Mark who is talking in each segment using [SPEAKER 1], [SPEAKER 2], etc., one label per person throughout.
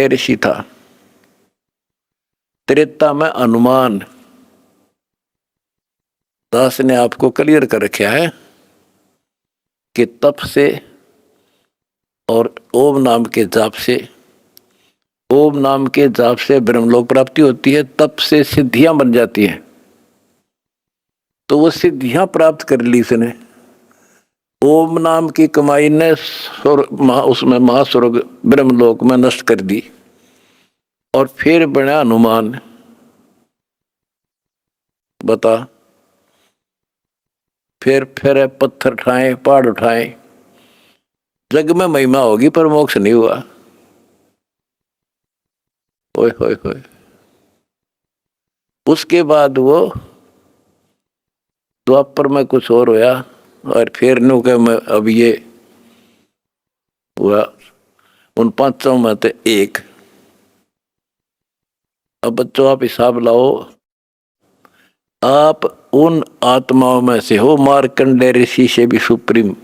[SPEAKER 1] मार्कंडेय ऋषि था। त्रेता में हनुमान। दास ने आपको क्लियर कर रखा है कि तप से और ओम नाम के जाप से, ओम नाम के जाप से ब्रह्मलोक प्राप्ति होती है, तप से सिद्धियां बन जाती हैं। तो वो सिद्धियां प्राप्त कर ली इसने। ओम नाम की कमाई ने उसमें महास्वर्ग ब्रह्मलोक में नष्ट कर दी और फिर बना हनुमान। बता, फिर पत्थर उठाए, पहाड़ उठाए, जग में महिमा होगी पर मोक्ष नहीं हुआ। ओए होए होए। उसके बाद वो द्वापर में कुछ और होया और फिर नु के मैं अब ये हुआ उन पांचों में से एक। अब बच्चों आप हिसाब लाओ, आप उन आत्माओं में से हो मार्कंडेय ऋषि से भी सुप्रीम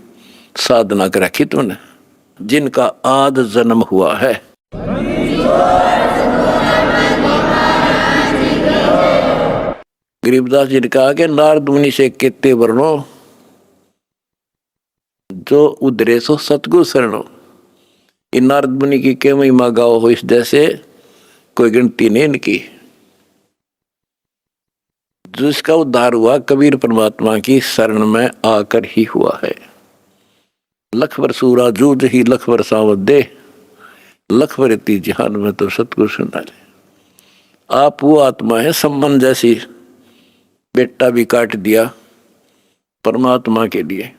[SPEAKER 1] साधना कर रखी तुमने, जिनका आद जन्म हुआ है। गरीबदास जी ने कहा कि नारद मुनि से कितने वर्णो जो उधरे सो सतगुरु शरणो। इन नारद मुनि की के महिमा गाओ हो इस जैसे कोई गिनती नहीं इनकी। जिसका उद्धार हुआ कबीर परमात्मा की शरण में आकर ही हुआ है। लख वर सूरा जूझ ही लख वर सावत दे, लख वर इति जहान में तो सतगुरु सुनाले। आप वो आत्मा है सम्मन जैसी, बेटा भी काट दिया परमात्मा के लिए,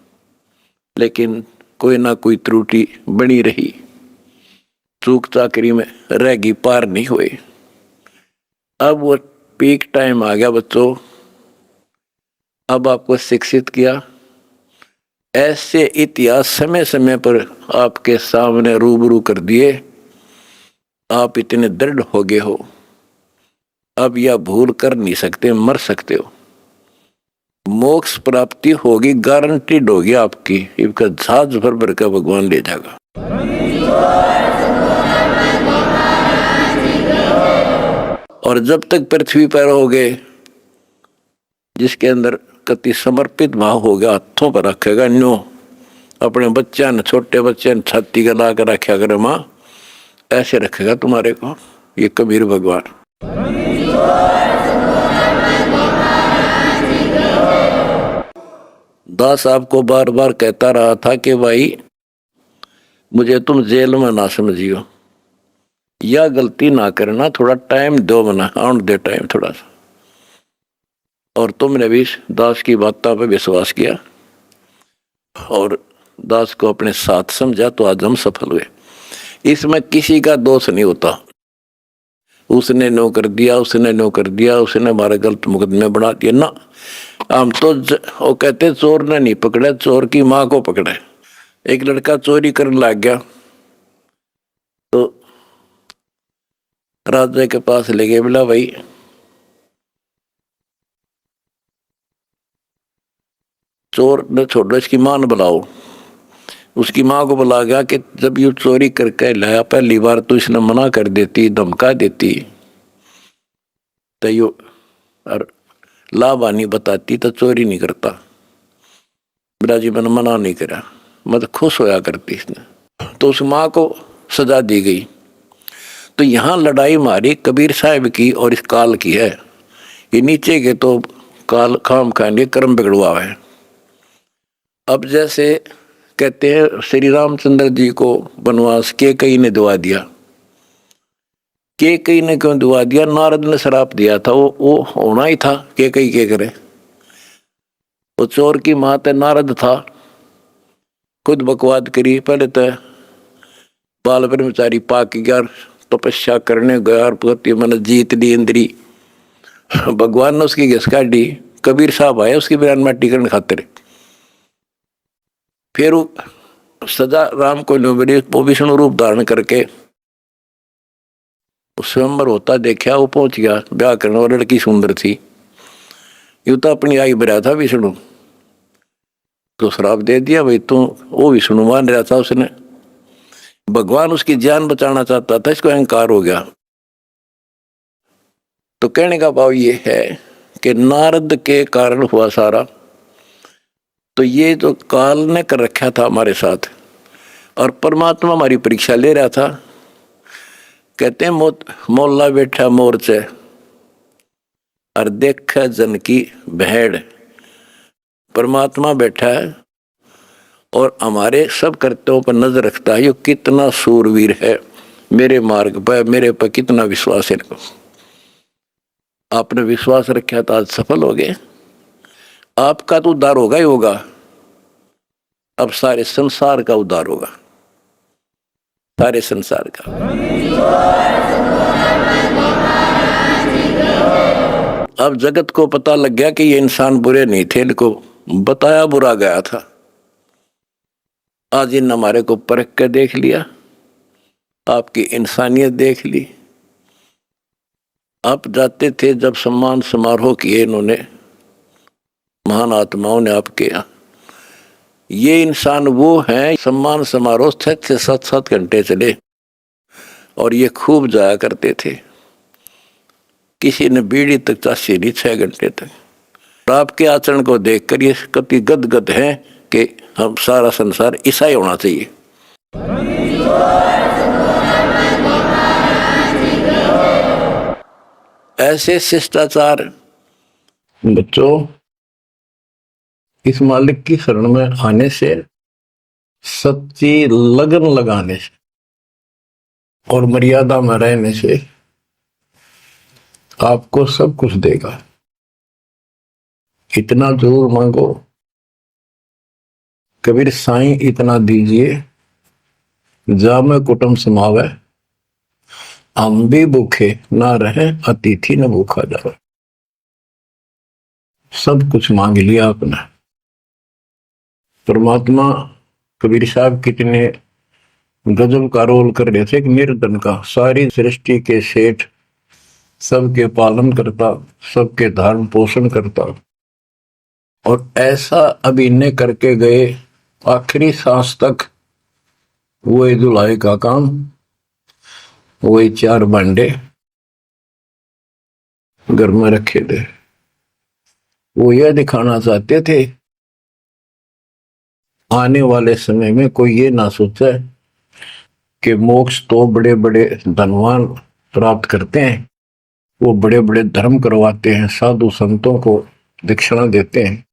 [SPEAKER 1] लेकिन कोई ना कोई त्रुटि बनी रही, चूक चाकरी में रहेगी, पार नहीं हुए। अब वो पीक टाइम आ गया बच्चों। अब आपको शिक्षित किया, ऐसे इतिहास समय समय पर आपके सामने रूबरू कर दिए। आप इतने दृढ़ हो गए हो, अब यह भूल कर नहीं सकते, मर सकते हो। मोक्ष प्राप्ति होगी, गारंटीड होगी आपकी। इसका जहाज भर भर का भगवान ले जाएगा। और जब तक पृथ्वी पर रहोगे, जिसके अंदर कति समर्पित भाव हो गया, हाथों पर रखेगा न्यो अपने बच्चा ने, छोटे बच्चे ने छाती का ला कर रखा करे माँ, ऐसे रखेगा तुम्हारे को ये कबीर भगवान। दास आपको बार बार कहता रहा था कि भाई मुझे तुम जेल में ना समझियो, या गलती ना करना, थोड़ा टाइम दो, मना आउट दे टाइम थोड़ा सा। और तुमने भी दास की बातों पर विश्वास किया और दास को अपने साथ समझा, तो आज हम सफल हुए। इसमें किसी का दोष नहीं होता। उसने नो कर दिया, उसने नो कर दिया, उसने हमारे गलत मुकदमे बना दिए ना। हम तो वो कहते चोर ने नहीं पकड़े, चोर की माँ को पकड़े। एक लड़का चोरी करने लग गया तो राजा के पास ले गए, बोला भाई चोर ने छोड़ो, इसकी मां ने बुलाओ। उसकी मां को बुला गया कि जब ये चोरी करके लाया, पहली बार तो इसने मना कर देती, धमका देती, तो यो और लाभानी बताती तो चोरी नहीं करता। बिरा जी मैंने मना नहीं करा, मतलब खुश होया करती इसने। तो उस मां को सजा दी गई। तो यहाँ लड़ाई मारी कबीर साहब की और इस काल की है। ये नीचे के तो काल खाम खाएंगे, कर्म बिगड़वा है। अब जैसे कहते हैं श्री रामचंद्र जी को वनवास के कई ने दुआ दिया। के कई ने क्यों दुआ दिया? नारद ने श्राप दिया था, वो होना ही था। के कई के करे, वो चोर की मां ते नारद था, खुद बकवाद करी। पहले तो बाल ब्रह्मचारी पाक गया, तपस्या करने गया, पति मन जीत ली इंद्री। भगवान ने उसकी घिस काटी। कबीर साहब आए उसकी बयान माटी करने खातिर। फिर सजा राम को मिली, वो विष्णु रूप धारण करके स्वयंवर होता देखा, वो पहुंच गया ब्याह करने, और लड़की सुंदर थी। यू तो अपनी आई भरा था विष्णु, तो श्राप दे दिया भाई तू। वो विष्णु मान रहा था उसने, भगवान उसकी जान बचाना चाहता था, इसको अहंकार हो गया। तो कहने का भाव ये है कि नारद के कारण हुआ सारा। तो ये तो काल ने कर रखा था हमारे साथ, और परमात्मा हमारी परीक्षा ले रहा था। कहते हैं मोला बैठा मोर्चे और देखा जन की भेड़। परमात्मा बैठा है और हमारे सब कर्तव्यों पर नजर रखता है। ये कितना सूरवीर है, मेरे मार्ग पर, मेरे पर कितना विश्वास है इनको। आपने विश्वास रखा तो आज सफल हो गए। आपका तो उद्धार होगा ही होगा, अब सारे संसार का उद्धार होगा, सारे संसार का। अब जगत को पता लग गया कि ये इंसान बुरे नहीं थे, इनको बताया बुरा गया था। आज इन हमारे को परख कर देख लिया, आपकी इंसानियत देख ली। आप जाते थे जब सम्मान समारोह किए इन्होंने, महान आत्माओं ने आपके यहाँ। ये इंसान वो हैं, सम्मान समारोह 6 से 7 घंटे चले और ये खूब जाया करते थे। किसी ने बीड़ी तक चासी नहीं 6 घंटे तक। और आपके आचरण को देखकर ये कति गदगद है कि हम सारा संसार ईसाई होना चाहिए। ऐसे शिष्टाचार बच्चों, इस मालिक की शरण में आने से, सच्ची लगन लगाने से और मर्यादा में रहने से आपको सब कुछ देगा। इतना जरूर मांगो, कबीर साईं इतना दीजिए, जामे कुटुंब समावे, हम भी भूखे ना रहे, अतिथि न भूखा जावे। सब कुछ मांग लिया आपने। परमात्मा कबीर साहब कितने गजब का रोल कर रहे थे, एक निर्धन का, सारी सृष्टि के सेठ, सबके पालन करता, सबके धारण पोषण करता, और ऐसा अभिनय करके गए आखिरी सांस तक। वही दुल्हाई का काम, वही 4 भांडे घर में रखे थे। वो यह दिखाना चाहते थे आने वाले समय में कोई ये ना सोचे कि मोक्ष तो बड़े बड़े धनवान प्राप्त करते हैं, वो बड़े बड़े धर्म करवाते हैं, साधु संतों को दक्षिणा देते हैं।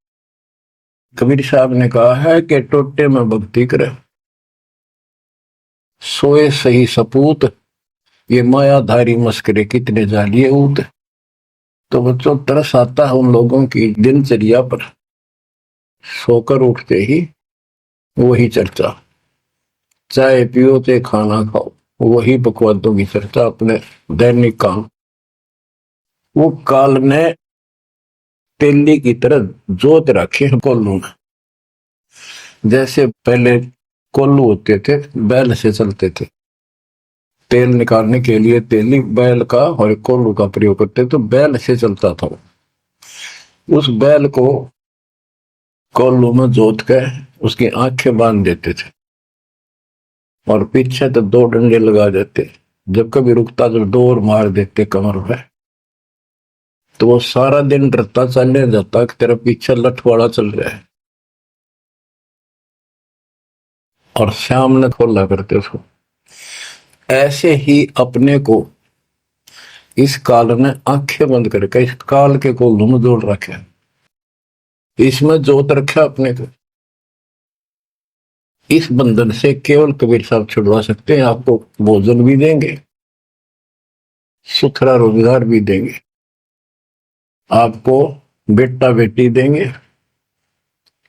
[SPEAKER 1] कबीर साहब ने कहा है कि टोटे में भक्ति करे, सोए सही सपूत, ये मायाधारी मस्करे कितने जालिए ऊत। तो बच्चों, तरस आता है उन लोगों की दिनचर्या पर। सोकर उठते ही वही चर्चा, चाय पियो चाहे खाना खाओ, वही बकवादों की चर्चा, अपने दैनिक काम। वो काल ने तेली की तरह जोत रखे हैं कोल्लू में। जैसे पहले कोल्लू होते थे, बैल से चलते थे, तेल निकालने के लिए तेली बैल का और कोल्लू का प्रयोग करते, तो बैल से चलता था। उस बैल को कोल्लू में जोत कर उसकी आंखें बांध देते थे और पीछे तो 2 डंडे लगा देते। जब कभी रुकता तो डोर मार देते कमर पे, तो वो सारा दिन डरता चलने जाता कि तेरा पीछे लठवाड़ा चल रहा है, और शाम ने खोला करते उसको। ऐसे ही अपने को इस काल ने आंखें बंद करके इस काल के कोल्लू में जोड़ रखे, इसमें जोत रखा अपने को। इस बंधन से केवल कबीर साहब छुड़वा सकते हैं। आपको भोजन भी देंगे, सुथरा रोजगार भी देंगे, आपको बेटा बेटी देंगे,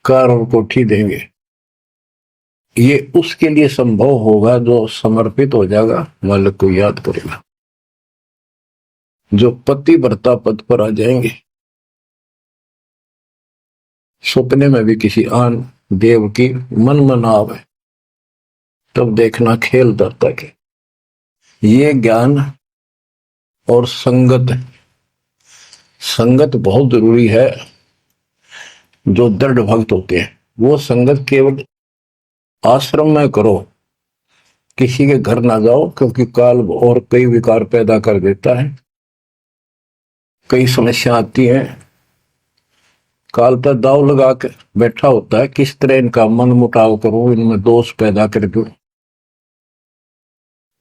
[SPEAKER 1] कार और कोठी देंगे। ये उसके लिए संभव होगा जो समर्पित हो जाएगा, मालिक को याद करेगा। जो पति व्रता पद पर आ जाएंगे, सपने में भी किसी आन देव की मन मना आवे, तब देखना खेल दत्ता के। ये ज्ञान और संगत, संगत बहुत जरूरी है। जो दृढ़ भक्त होते हैं वो संगत केवल आश्रम में करो, किसी के घर ना जाओ, क्योंकि काल और कई विकार पैदा कर देता है, कई समस्या आती है। काल पर दाव लगा के बैठा होता है, किस तरह इनका मन मुटाव करूं, इनमें दोष पैदा कर दूं,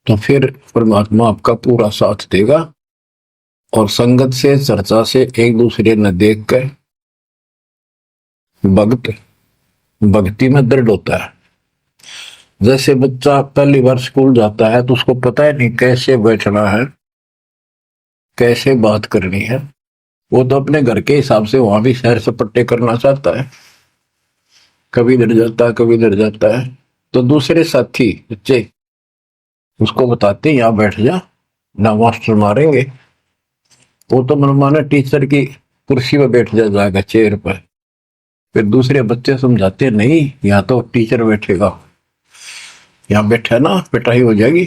[SPEAKER 1] तो फिर परमात्मा आपका पूरा साथ देगा। और संगत से, चर्चा से, एक दूसरे न देख कर भक्त भक्ति में दृढ़ होता है। जैसे बच्चा पहली बार स्कूल जाता है तो उसको पता है नहीं कैसे बैठना है, कैसे बात करनी है। वो तो अपने घर के हिसाब से वहां भी सैर सपट्टे करना चाहता है, कभी इधर जाता है कभी इधर जाता है। तो दूसरे साथी बच्चे उसको बताते हैं यहाँ बैठ जा, ना मास्टर मारेंगे। वो तो मनमाना टीचर की कुर्सी पर बैठ जाएगा, चेयर पर। फिर दूसरे बच्चे समझाते हैं नहीं, यहाँ तो टीचर बैठेगा, यहाँ बैठा ना पिटाई हो जाएगी।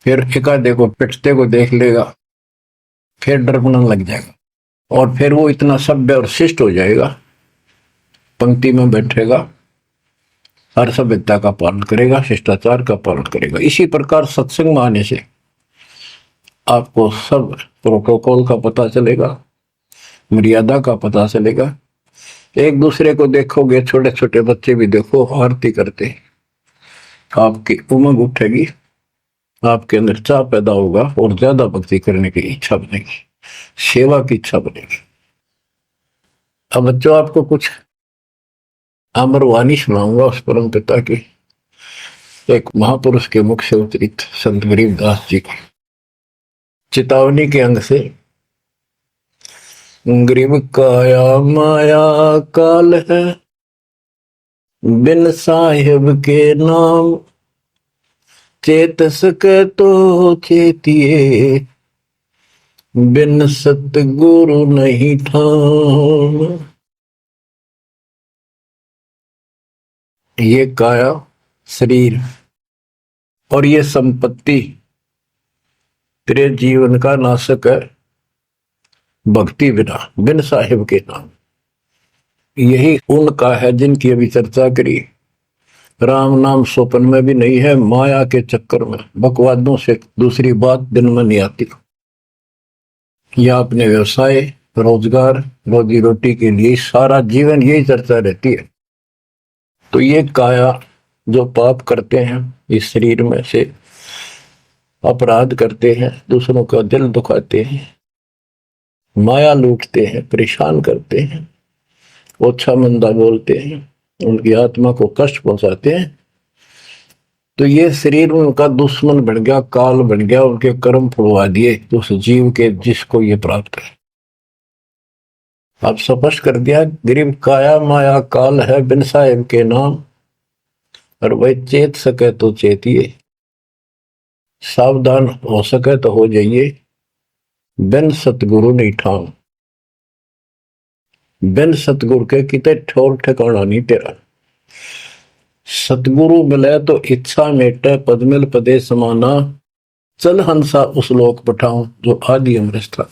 [SPEAKER 1] फिर एकाधे को पिटते को देख लेगा, फिर डरना लग जाएगा, और फिर वो इतना सभ्य और शिष्ट हो जाएगा, पंक्ति में बैठेगा, हर सभ्यता का पालन करेगा, शिष्टाचार का पालन करेगा। इसी प्रकार सत्संग में आने से आपको सब प्रोटोकॉल का पता चलेगा, मर्यादा का पता चलेगा। एक दूसरे को देखोगे, छोटे छोटे बच्चे भी देखो आरती करते, आपकी उमंग उठेगी, आपके अंदर चाह पैदा होगा और ज्यादा भक्ति करने की इच्छा बनेगी, सेवा की इच्छा बनेगी। अब बच्चों आपको कुछ अमरवाणी सुनाऊंगा उस परम पिता की, एक महापुरुष के मुख से उतरित संत गरीबदास जी की चेतावनी के अंग से। गरीब काया माया काल है, बिन साहिब के नाम चेत सके तो चेतिए, बिन सतगुरु नहीं ठाम। ये काया शरीर और ये संपत्ति तेरे जीवन का नाशक है, भक्ति बिना, बिन साहिब के नाम। यही उनका है जिनकी अभी चर्चा करी। राम नाम स्वप्न में भी नहीं है, माया के चक्कर में बकवादों से दूसरी बात दिन में नहीं आती। या अपने व्यवसाय, रोजगार, रोजी रोटी के लिए सारा जीवन यही चर्चा रहती है। तो ये काया जो पाप करते हैं, इस शरीर में से अपराध करते हैं, दूसरों का दिल दुखाते हैं, माया लूटते हैं, परेशान करते हैं, ओछा मंदा बोलते हैं, उनकी आत्मा को कष्ट पहुंचाते हैं, तो ये शरीर उनका दुश्मन बन गया, काल बन गया, उनके कर्म फुलवा दिए उस जीव के जिसको ये प्राप्त है। आप स्पष्ट कर दिया, गरीब काया माया काल है, बिन साहिब के नाम, और वही चेत सके तो चेतिए, सावधान हो सके तो हो जाइए, बिन सतगुरु नहीं ठाम। बिन सतगुरु के कितने ठोर ठिकाना नहीं तेरा। सतगुरु मिले तो इच्छा मेटे, पद मिल पदे समाना, चल हंसा उस लोक पठाऊं जो आदि अमृत था।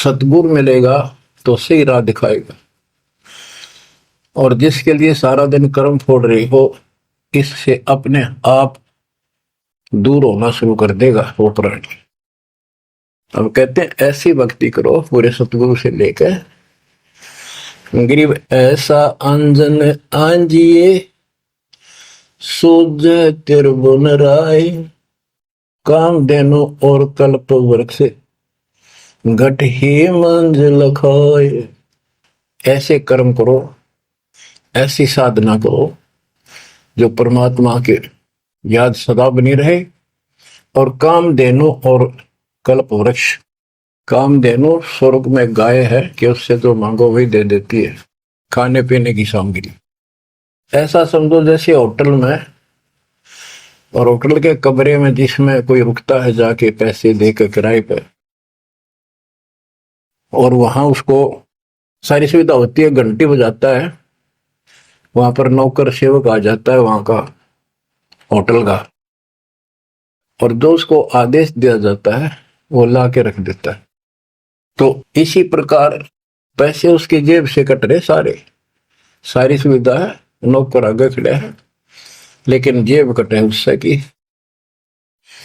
[SPEAKER 1] सतगुरु मिलेगा तो सही राह दिखाएगा, और जिसके लिए सारा दिन कर्म फोड़ रही हो, इससे अपने आप दूर होना शुरू कर देगा वो प्राणी। अब कहते हैं ऐसी भक्ति करो पूरे सतगुरु से लेकर। गरीब ऐसा अंजन आंजिए, सूझ त्रिभुवन राय, काम देनो और कल्प वृक्ष, घट ही मंजिल खाए। ऐसे कर्म करो, ऐसी साधना करो जो परमात्मा के याद सदा बनी रहे। और काम देनो और कल्प वृक्ष, काम देनो स्वर्ग में गाय है कि उससे जो मांगो वही दे देती है, खाने पीने की सामग्री। ऐसा समझो जैसे होटल में, और होटल के कमरे में जिसमें कोई रुकता है जाके पैसे देकर किराए पे, और वहां उसको सारी सुविधा होती है, घंटी बजाता है, वहां पर नौकर सेवक आ जाता है वहां का होटल का, और जो उसको आदेश दिया जाता है वो ला के रख देता है। तो इसी प्रकार पैसे उसकी जेब से कट रहे सारे, सारी सुविधा है, नौकर आगे खड़े हैं, लेकिन जेब कटे उससे की।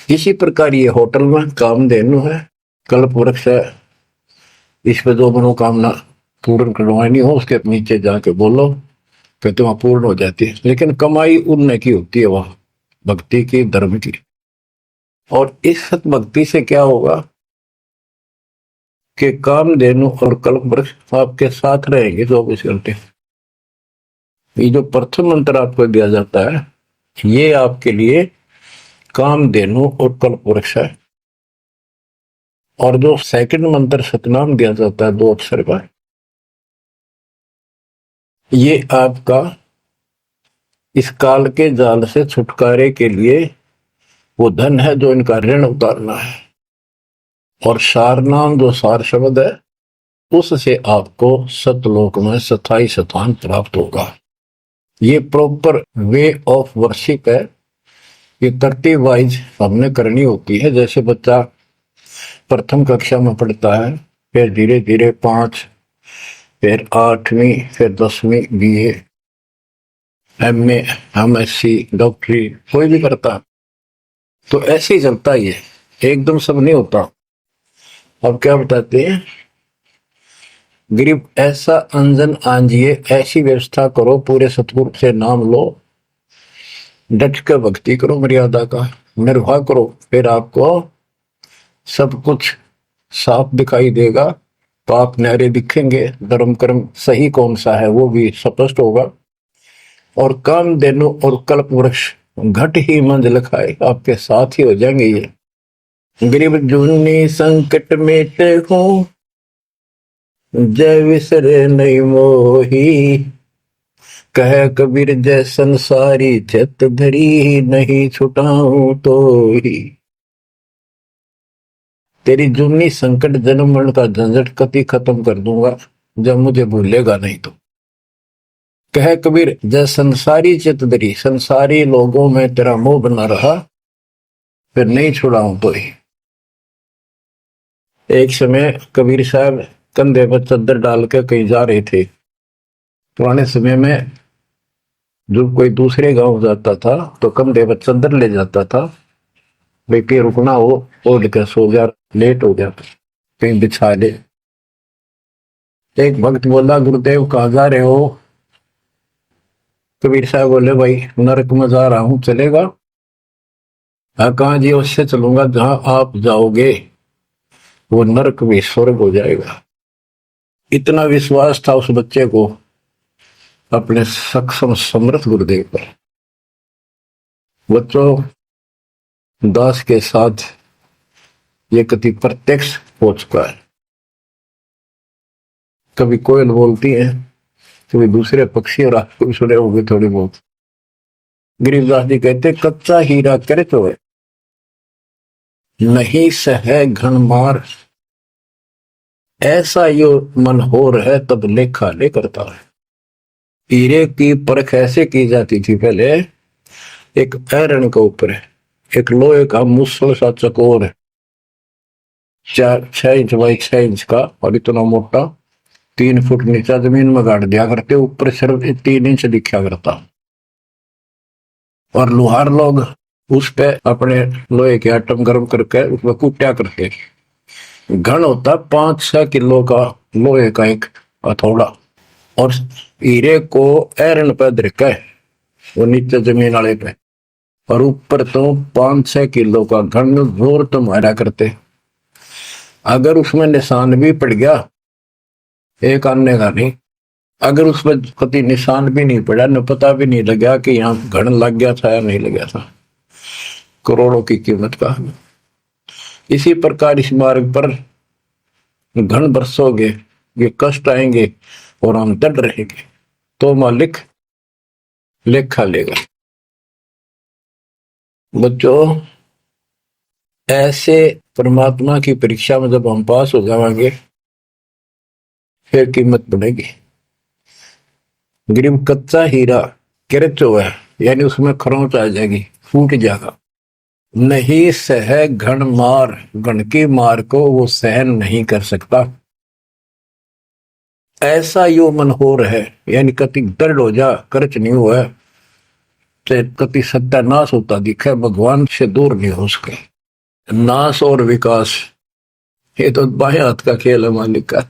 [SPEAKER 1] इसी प्रकार ये होटल में कामधेनु है, कल्प वृक्ष है। इस पे जो मनोकामना पूर्ण करवानी हो उसके नीचे जाके बोलो, फिर तो वहां पूर्ण हो जाती है। लेकिन कमाई उनने की होती है वहां, भक्ति की, धर्म की। और इस सत भक्ति से क्या होगा कि कामधेनु और कल्प वृक्ष आपके साथ रहेंगे 24 घंटे। ये जो प्रथम मंत्र आपको दिया जाता है, ये आपके लिए कामधेनु और कल्प वृक्ष है। और जो सेकंड मंत्र सतनाम दिया जाता है 2 अक्षर का, ये आपका इस काल के जाल से छुटकारे के लिए वो धन है जो इनका ऋण उतारना है। और सारनाम जो सार शब्द है, उससे आपको सतलोक में स्थायी स्थान प्राप्त होगा। ये प्रॉपर वे ऑफ वर्शिप है। ये तरतीब वाइज हमने करनी होती है। जैसे बच्चा प्रथम कक्षा में पढ़ता है, फिर धीरे धीरे 5, फिर 8वीं, फिर 10वीं BA, MA, MSc, डॉक्टरी कोई भी करता, तो ऐसे ही चलता ही है, एकदम सब नहीं होता। अब क्या बताते हैं, गरीब ऐसा अंजन आंजिए, ऐसी व्यवस्था करो, पूरे सतगुरु से नाम लो, डट कर भक्ति करो, मर्यादा का निर्वाह करो, फिर आपको सब कुछ साफ दिखाई देगा। पाप न्यारे दिखेंगे, धर्म कर्म सही कौन सा है वो भी स्पष्ट होगा। और कामधेनु और कल्प वृक्ष घट ही मंजिल खाए, आपके साथ ही हो जाएंगे। ये गरीब जूनी संकट मेटे हो, जय विसरे नहीं मोही, कह कबीर जय संसारी, चित धरी नहीं छुटाऊं तो ही। तेरी जूनी संकट जन्म मरण का झंझट कति खत्म कर दूंगा जब मुझे भूलेगा नहीं तो। कह कबीर जय संसारी चित धरी, संसारी लोगों में तेरा मोह बना रहा, फिर नहीं छुड़ाऊं तो ही। एक समय कबीर साहब कंधे पर चद्दर डाल के कहीं जा रहे थे। पुराने समय में जब कोई दूसरे गांव जाता था तो कंधे पर चद्दर ले जाता था, भाई रुकना हो, ओढ़ के सो जा, लेट हो गया तो कहीं बिछा ले। एक भक्त बोला, गुरुदेव कहाँ जा रहे हो? कबीर साहब बोले, भाई नरक में जा रहा हूं, चलेगा? हाँ, कहाँ जी? उससे चलूंगा जहां आप जाओगे वो नरक भी स्वर्ग हो जाएगा। इतना विश्वास था उस बच्चे को अपने सक्षम समर्थ गुरुदेव पर। बच्चों, दास के साथ ये कति प्रत्यक्ष हो चुका है। कभी कोयल बोलती है, कभी दूसरे पक्षी, और आपको भी सुने होंगे थोड़ी बहुत। गरीबदास जी कहते, कच्चा हीरा करे तो है, नहीं सह घन मार, ऐसा यो मन होर है, तब लेखा ले करता है। हीरे की परख ऐसे की जाती थी पहले, एक ऐरण के ऊपर है, एक लोहे का मुसल सा चकोर है, 6 इंच बाई 6 इंच का, और इतना मोटा, 3 फुट नीचा जमीन में गाड़ दिया करते, ऊपर सिर्फ 3 इंच दिखा करता। और लोहार लोग उस पे अपने लोहे के आइटम गर्म करके उसमें कूटा करते। घन होता 5-6 किलो का लोहे का एक हथौड़ा, और हीरे को ऐरण पे धरके वो नीचे जमीन वाले पे, और ऊपर तो 5-6 किलो का घन जोर तो मारा करते। अगर उसमें निशान भी पड़ गया, एक आने का नहीं, अगर उसमें कभी निशान भी नहीं पड़ा, न पता भी नहीं लगा कि यहाँ घन लग गया था या नहीं लग गया था, करोड़ों की कीमत का। इसी प्रकार इस मार्ग पर घन बरसोगे, ये कष्ट आएंगे और हम डट रहेंगे, तो मालिक लेखा लेगा। बच्चों, ऐसे परमात्मा की परीक्षा में जब हम पास हो जाएंगे, फिर कीमत बढ़ेगी। गरीब कच्चा हीरा किरच हुआ है, यानी उसमें खरोंच आ जाएगी, फूट जाएगा। नहीं सह घन मार, घन की मार को वो सहन नहीं कर सकता। ऐसा यो मन हो रहा है, यानी कति दर्द हो जा, करच नहीं हुआ है, से कति सत्यानाश होता दिखे, भगवान से दूर नहीं हो सके। नाश और विकास ये तो बाएं हाथ का खेल है मालिक का।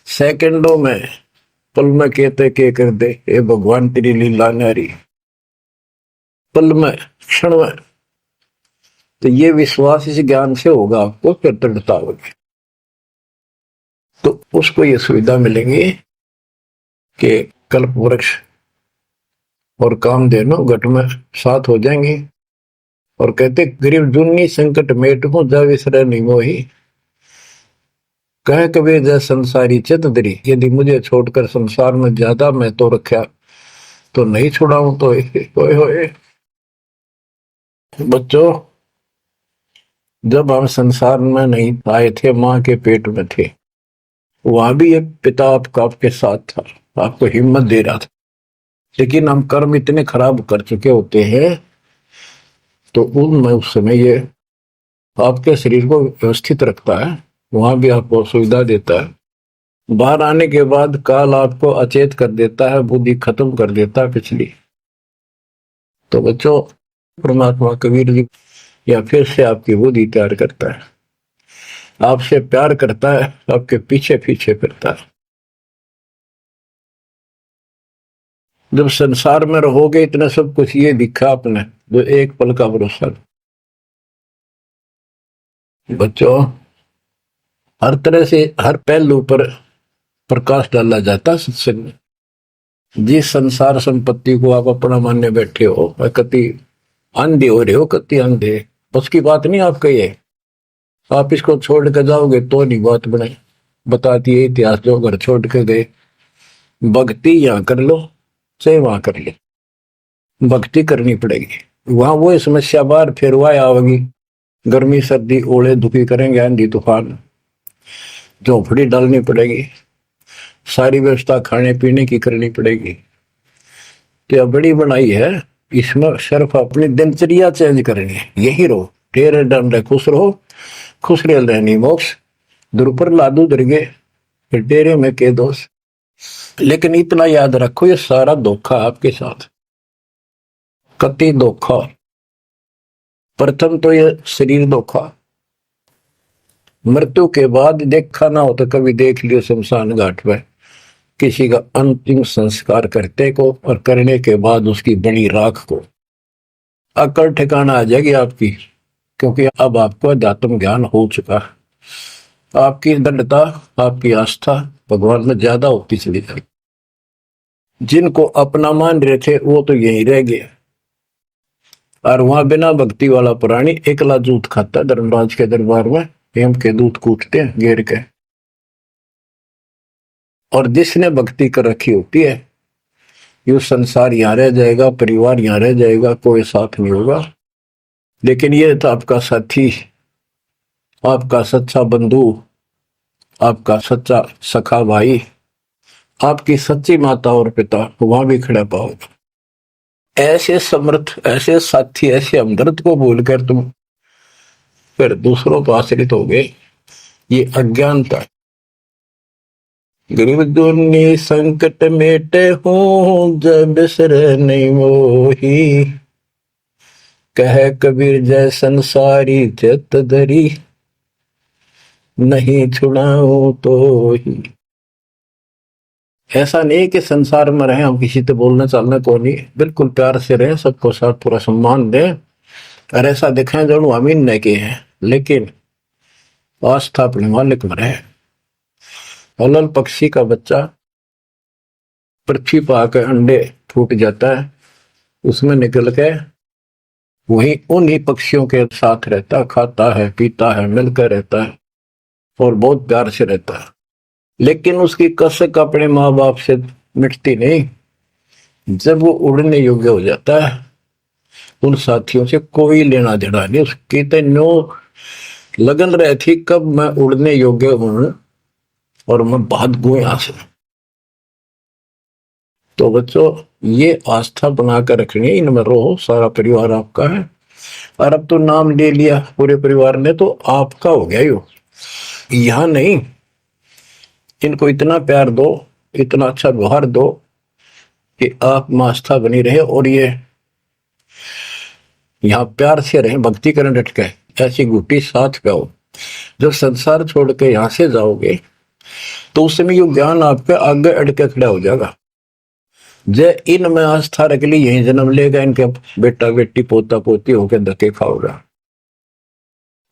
[SPEAKER 1] सेकंडों में, पल में कहते के कर दे, ये भगवान तेरी लीला न्यारी, पल में, क्षण में। तो ये विश्वास इस ज्ञान से होगा आपको, फिर दृढ़ता होगी, तो उसको ये सुविधा मिलेगी कि कल्प वृक्ष और कामधेनु घट में साथ हो जाएंगे। और कहते गरीब जुन्नी संकट मेट हूं, जा विसरे नहीं मोही, कह कबीर जय संसारी चित दरी, यदि मुझे छोड़कर संसार में ज्यादा मैं तो रखा तो नहीं छुड़ाऊं तो होए होए। बच्चों, जब हम संसार में नहीं आए थे, माँ के पेट में थे, वहां भी एक पिता आपके साथ था, आपको हिम्मत दे रहा था। लेकिन हम कर्म इतने खराब कर चुके होते हैं, तो उनमें उस समय ये आपके शरीर को व्यवस्थित रखता है, वहां भी आपको सुविधा देता है। बाहर आने के बाद काल आपको अचेत कर देता है, बुद्धि खत्म कर देता है पिछली। तो बच्चों, परमात्मा कबीर जी या फिर से आपकी बुद्धि तैयार करता है, आपसे प्यार करता है, आपके पीछे पीछे फिरता है। जब संसार में रहोगे, इतना सब कुछ ये दिखा आपने, जो एक पल का भरोसा। बच्चों, हर तरह से हर पहलू पर प्रकाश डाला जाता सत्संग में। जिस संसार संपत्ति को आप अपना मानने बैठे हो, कति अंधे हो रहे हो, कति अंधे, बस की बात नहीं आपका ये। आप इसको छोड़ कर जाओगे तो नहीं बात बने। बताती है इतिहास, जो घर छोड़ के गए, भक्ति यहाँ कर लो चाहे वहां कर लो, भक्ति करनी पड़ेगी। वहां वो समस्या बार फिर वह आवेगी, गर्मी सर्दी ओले दुखी करेंगे, आंधी तूफान, झोपड़ी डालनी पड़ेगी, सारी व्यवस्था खाने पीने की करनी पड़ेगी। तो बड़ी बनाई है, इसमें सिर्फ अपनी दिनचर्या चेंज करनी है। यही रहो, तेरे डंडे खुश रहो, खुश रह रहनी मोक्ष, दुर लादू दरगे, फिर डेरे में के दोष। लेकिन इतना याद रखो, ये सारा धोखा आपके साथ, कति धोखा। प्रथम तो ये शरीर धोखा, मृत्यु के बाद देखा ना हो तो कभी देख लियो शमशान घाट में किसी का अंतिम संस्कार करते को, और करने के बाद उसकी बड़ी राख को अकड़ ठिकाना आ जाएगी आपकी, क्योंकि अब आपको अध्यात्म ज्ञान हो चुका है। आपकी दृढ़ता, आपकी आस्था भगवान में ज्यादा होती चली जाएगी। जिनको अपना मान रहे थे वो तो यहीं रह गए, और वहां बिना भक्ति वाला प्राणी एकला जूत खाता, धर्मराज के दरबार में हेम के दूध कूटते हैं घेर के। और जिसने भक्ति कर रखी होती है, ये संसार यहां रह जाएगा, परिवार यहां रह जाएगा, कोई साथ नहीं होगा। लेकिन ये तो आपका साथी, आपका सच्चा बंधु, आपका सच्चा सखा भाई, आपकी सच्ची माता और पिता वहां भी खड़ा पाओगे। ऐसे समर्थ, ऐसे साथी, ऐसे हमदर्द को भूलकर तुम फिर दूसरों पर आश्रित हो गए, ये अज्ञानता। गरीब दुनी संकट मेटे हूं, जब बिसरे नहीं मोही, कह कबीर जय संसारी चित धरी, नहीं छुड़ाऊं तो ही। ऐसा नहीं कि संसार में रहे हम किसी से बोलने चालने को नहीं, बिल्कुल प्यार से रहे, सबको साथ पूरा सम्मान दें, और ऐसा दिखाएं जो अमीन नहीं के हैं, लेकिन आस्था अपने मालिक में रहे। अलल पक्षी का बच्चा पृथ्वी पर आकर अंडे फूट जाता है, उसमें निकल के वही उन्हीं पक्षियों के साथ रहता, खाता है, पीता है, मिलकर रहता है और बहुत प्यार से रहता है। लेकिन उसकी कसक अपने माँ बाप से मिटती नहीं। जब वो उड़ने योग्य हो जाता है, उन साथियों से कोई लेना देना नहीं। उसकी तो नो लगन रही थी कब मैं उड़ने योग्य हूं और मैं भाग गूं यहां से। तो बच्चों, ये आस्था बनाकर रखनी है, इनमें रहो, सारा परिवार आपका है। और अब तो नाम ले लिया पूरे परिवार ने, तो आपका हो गया यो, यहां नहीं। इनको इतना प्यार दो, इतना अच्छा व्यवहार दो कि आप में आस्था बनी रहे, और ये यहाँ प्यार से रहें, भक्ति करें डट के, ऐसी घुट्टी साथ गाओ। जब संसार छोड़ के यहाँ से जाओगे तो उस समय ये ज्ञान आपके आगे अड़ के खड़ा हो जाएगा। जय इनमें आस्था रख ली, यही जन्म लेगा, इनके बेटा बेटी पोता पोती होकर धक्के खाओगा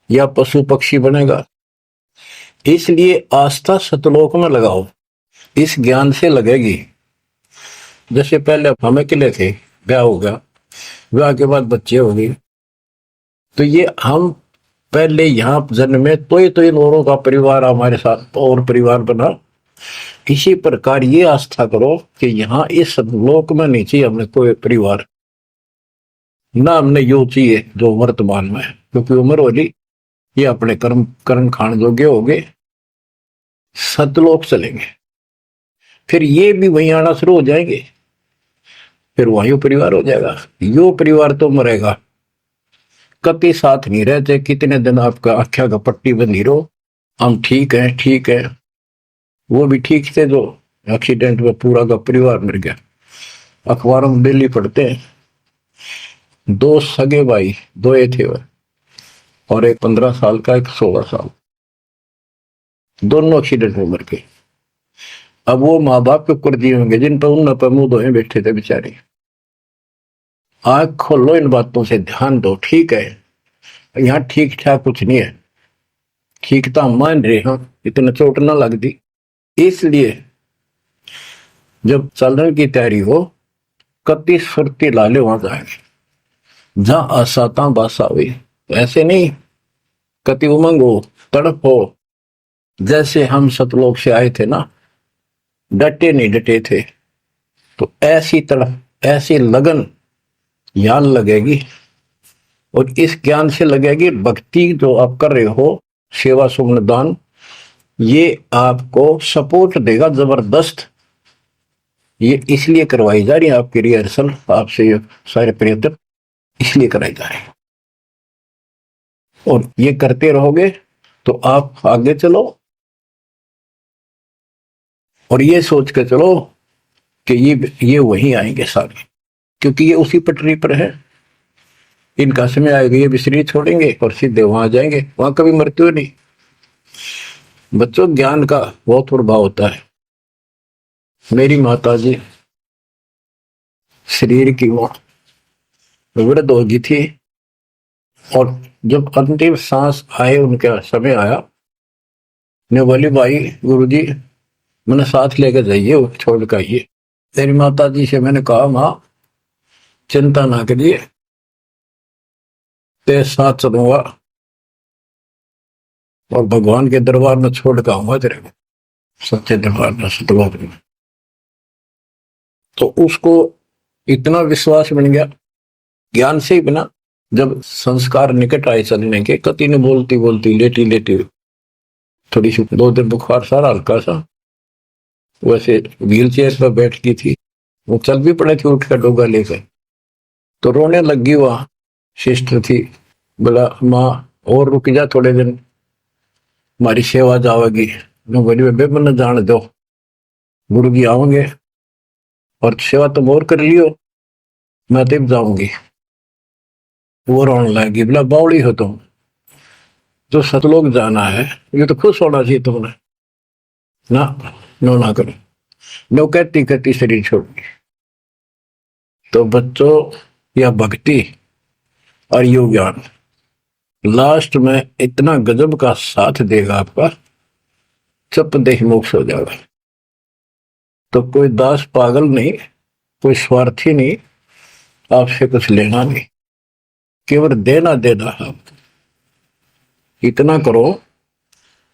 [SPEAKER 1] या पशु पक्षी बनेगा। इसलिए आस्था सतलोक में लगाओ, इस ज्ञान से लगेगी। जैसे पहले हम अकेले थे, ब्याह हो गया, ब्याह के बाद बच्चे हो गए, तो ये हम पहले यहाँ जन्म में तो इन औरों का परिवार हमारे साथ और परिवार बना। इसी प्रकार ये आस्था करो कि यहाँ इस लोक में नहीं चाहिए हमें कोई परिवार, ना हमने यो चाहिए जो वर्तमान में, क्योंकि उम्र होली, ये अपने कर्म कर्म खान जोगे हो गए, सतलोक चलेंगे, फिर ये भी वहीं आना शुरू हो जाएंगे, फिर वहीं परिवार हो जाएगा। यो परिवार तो मरेगा, कभी साथ नहीं रहते, कितने दिन आपका आख्या का पट्टी बंधी रहो, हम ठीक है ठीक है, वो भी ठीक थे जो एक्सीडेंट में पूरा का परिवार मर गया। अखबारों में डेली पढ़ते हैं, 2 सगे भाई, 2 थे वह, और एक 15 साल का, एक 16 साल, दोनों एक्सीडेंट में मर गए। अब वो माँ बाप के ऊपर दिए होंगे जिन पर उन पर मुंह धोए बैठे थे बेचारे। आंख खोलो, इन बातों से ध्यान दो। ठीक है, यहाँ ठीक ठाक कुछ नहीं है, ठीक तो हम मान रहे हैं, इतना चोट ना लग दी। इसलिए जब चलने की तैयारी हो, कति सुरती लाले वहां जाएंगे जहां आसाता बासा हुई। ऐसे नहीं कति उमंग हो, तड़प हो, जैसे हम सतलोक से आए थे ना, डटे नहीं डटे थे, तो ऐसी तड़प, ऐसी लगन ज्ञान लगेगी, और इस ज्ञान से लगेगी भक्ति जो आप कर रहे हो, सेवा सुमन दान, ये आपको सपोर्ट देगा जबरदस्त। ये इसलिए करवाई जा रही है आपकी रिहर्सल, आपसे ये सारे प्रयत्न इसलिए कराए जा रहे हैं, और ये करते रहोगे तो आप आगे चलो, और ये सोच के चलो कि ये वहीं आएंगे सारे, क्योंकि ये उसी पटरी पर है। इनका समय आएगा, ये भी शरीर छोड़ेंगे और सीधे वहां जाएंगे, वहां कभी मृत्यु नहीं। बच्चों, ज्ञान का बहुत प्रभाव होता है। मेरी माता जी शरीर की वो वृद्ध हो गई थी, और जब अंतिम सांस आए, उनका समय आया, ने बोली भाई गुरुजी मैंने साथ लेकर जाइए, छोड़ कर आइए। तेरी माता जी से मैंने कहा, माँ चिंता ना करिए, तेरे साथ चलूंगा और भगवान के दरबार में छोड़ कर आऊंगा तेरे को, सच्चे दरबार में, सतलोक में। तो उसको इतना विश्वास बन गया, ज्ञान से ही बना। जब संस्कार निकट आए चलने के, कति ने बोलती बोलती लेटी लेटी, थोड़ी सी 2 दिन बुखार सारा हल्का सा, वैसे व्हील चेयर पर बैठ गई थी, वो चल भी पड़े थे उठ कर डोगा लेकर, तो रोने लग गई। वहां सिस्टर थी, बोला माँ और रुक जा थोड़े दिन, हमारी सेवा जाओगी। मैं बोली बेबे मैंने जान दो, गुरु जी आओगे और सेवा तुम और कर लियो, मैं तब जाऊंगी। वो रोने लगी, बोला बावड़ी हो तुम, जो सतलोक जाना है ये तो खुश होना चाहिए तुमने, ना नो ना करो, नो कहती कहती शरीर छोड़ दी। तो बच्चों, यह भक्ति और योग ज्ञान लास्ट में इतना गजब का साथ देगा आपका, चप देह मोक्ष हो जाएगा। तो कोई दास पागल नहीं, कोई स्वार्थी नहीं, आपसे कुछ लेना नहीं, केवल देना देना है आपको। इतना करो,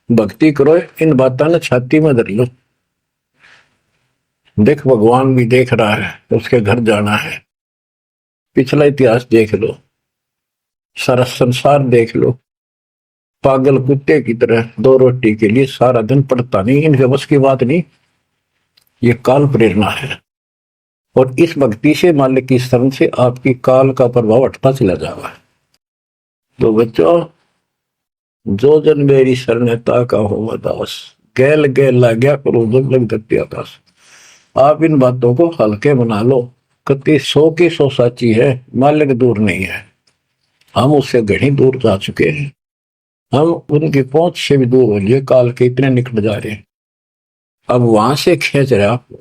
[SPEAKER 1] भक्ति करो, इन बातों ने छाती में धर लो। देख भगवान भी देख रहा है, उसके घर जाना है, पिछला इतिहास देख लो, सारा संसार देख लो। पागल कुत्ते की तरह 2 रोटी के लिए सारा दिन पड़ता नहीं, इनके बस की बात नहीं, ये काल प्रेरणा है। और इस भक्ति से, मालिक की शरण से आपकी काल का प्रभाव हटता चला जाएगा। तो बच्चों, जो जन मेरी शरणता का हो दास, गैल गैल ला गया करो जब लग दत्ती आकाश। आप इन बातों को हल्के बना लो, कति 100 की 100 साची है, मालिक दूर नहीं है। हम उससे घनी दूर जा चुके हैं, हम उनकी पहुंच से भी दूर हो लिए, काल के इतने निकट जा रहे हैं। अब वहां से खींच रहे आपको,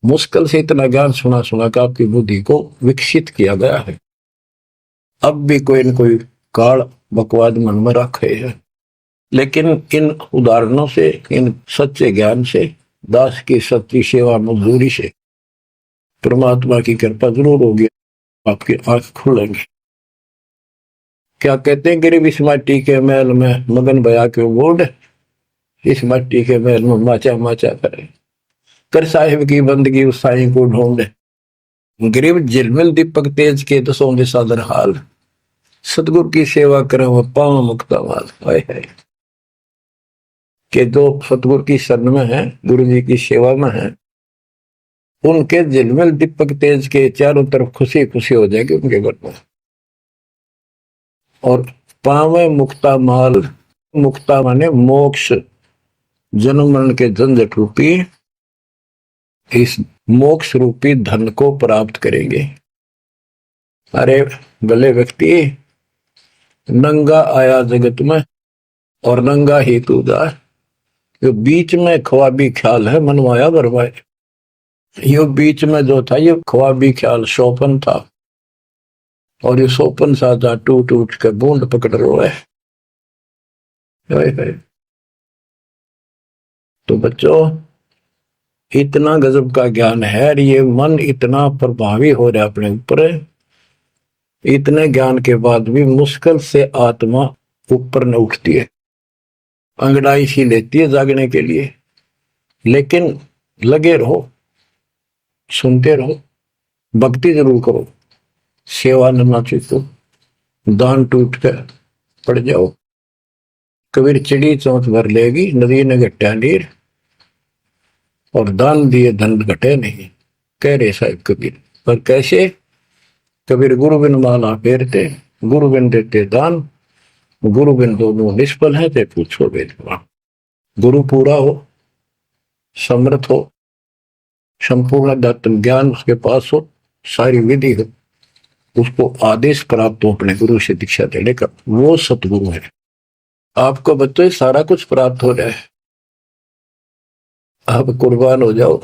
[SPEAKER 1] मुश्किल से इतना ज्ञान सुना सुना कर आपकी बुद्धि को विकसित किया गया है। अब भी कोई न कोई काल बकवाद मन में रखे है, लेकिन इन उदाहरणों से, इन सच्चे ज्ञान से, दास की सच्ची सेवा मजदूरी से परमात्मा की कृपा जरूर होगी, आपकी आंख खुलेंगी। क्या कहते हैं, गरीब इस माटी के महल में मगन बया के बोर्ड, इस मिट्टी के महल में माचा माचा करे, कर साहिब की बंदगी उस साईं को ढूंढे। गरीब झिलमिल दीपक तेज के दसों दिशा दर हाल, सतगुरु की सेवा करे वो पाव मुक्ता माल। हाय हाय, के जो सतगुरु की शरण में है, गुरु जी की सेवा में है, उनके झिलमिल दीपक तेज के चारों तरफ खुशी खुशी हो जाएगी उनके घर में। और पावे मुक्ता माल, मुक्ता माने मोक्ष, जन्म मरण के झंझट रूपी इस मोक्ष रूपी धन को प्राप्त करेंगे। अरे भले व्यक्ति, नंगा आया जगत में और नंगा ही तू जा, ये बीच में ख्वाबी ख्याल है मनवाया बरवाए। ये बीच में जो था ये ख्वाबी ख्याल सोपन था, और ये सोपन साजा टूट टूट के बूंद पकड़ रहा है। तो बच्चों, इतना गजब का ज्ञान है, ये मन इतना प्रभावी हो रहा है अपने ऊपर, इतने ज्ञान के बाद भी मुश्किल से आत्मा ऊपर न उठती है, अंगड़ाई सी लेती है जागने के लिए। लेकिन लगे रहो, सुनते रहो, भक्ति जरूर करो, सेवा न नाचो तो दान टूट कर पड़ जाओ। कबीर चिड़ी चौंच भर लेगी, नदी ने घटा नीर, और दान दिए धन घटे नहीं, कह रहे साहिब कबीर। पर कैसे? कबीर गुरु बिन माला फेरते, गुरु बिन देते दान, गुरु बिन दोनों निष्फल है, ते पूछो वेदवान। गुरु पूरा हो, समर्थ हो, संपूर्ण दत्त ज्ञान उसके पास हो, सारी विधि हो, उसको आदेश प्राप्त हो अपने गुरु से दीक्षा देने का, वो सतगुरु है। आपको बच्चों सारा कुछ प्राप्त हो जाए, आप कुर्बान हो जाओ।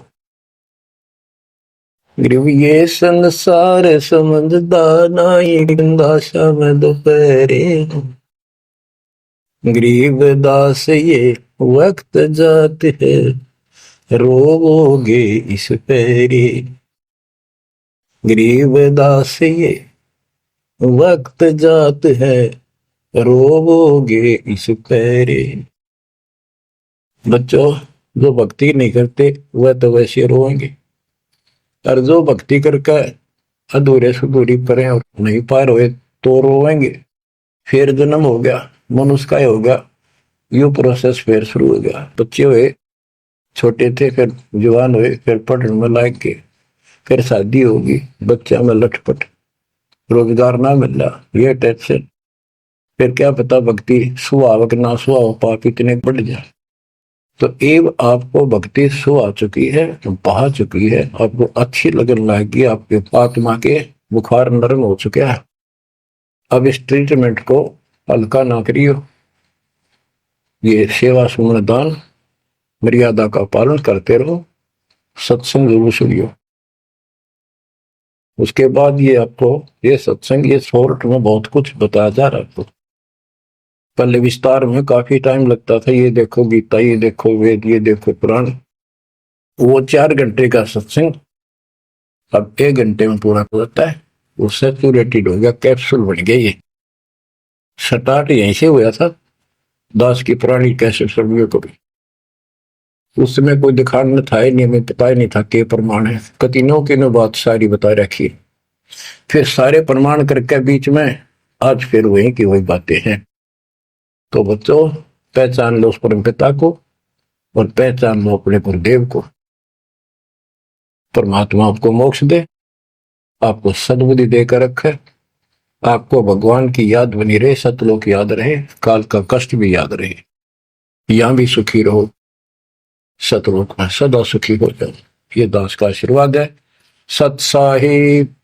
[SPEAKER 1] ये संसार समझदा नाई, दासा में दोपहरे, गरीब दास ये वक्त जात है, रोवोगे इस पैरे। गरीब दास ये वक्त जात है, रोवोगे इस पैरे। बच्चों, जो भक्ति नहीं करते वह तो वैसे रोएंगे, और जो भक्ति करके अधूरे सुधूरी परे और नहीं पार हुए तो रोएंगे। फिर जन्म हो गया, मनुष्य का हो गया, यू प्रोसेस फिर शुरू हो गया। बच्चे हुए, छोटे थे, फिर जवान हुए, फिर पढ़ने में लायक के, फिर शादी होगी, बच्चा में लटपट, रोजगार ना मिला, ये टेंशन, फिर क्या पता भक्ति सुहावक ना सुहाव, पाप इतने बढ़ जाए। तो एव आपको भक्ति सो आ चुकी है, बहा चुकी है, आपको अच्छी लगन लगी, आपके आत्मा के बुखार नरम हो चुका है। अब इस ट्रीटमेंट को हल्का ना करियो, ये सेवा सुमन दान मर्यादा का पालन करते रहो, सत्संग जरूर सुनियो। उसके बाद ये आपको ये सत्संग, ये शॉर्ट में बहुत कुछ बताया जा रहा है। आपको पहले विस्तार में काफी टाइम लगता था, ये देखो गीता, ये देखो वेद, ये देखो पुराण, वो 4 घंटे का सत्संग अब 1 घंटे में पूरा हो जाता है। वो सैचुरेटेड हो गया, कैप्सूल बन गया। ये स्टार्ट यहीं से हुआ था, दास की पुरानी कैसे सर्वियों को भी, उस समय कोई दिखाने था ही नहीं, हमें पता ही नहीं था कि प्रमाण है, कतिनों की ने बात सारी बता रखी, फिर सारे प्रमाण करके बीच में आज फिर वही की वही बातें हैं। तो बच्चों, पहचान लो उस परम पिता को, और पहचान लो अपने गुरुदेव को। परमात्मा आपको मोक्ष दे, आपको सद्बुद्धि देकर रखे, आपको भगवान की याद बनी रहे, सतलोक याद रहे, काल का कष्ट भी याद रहे, यहां भी सुखी रहो, सतलोक में सदा सुखी हो जाओ। ये दास का आशीर्वाद है। सत साहिब।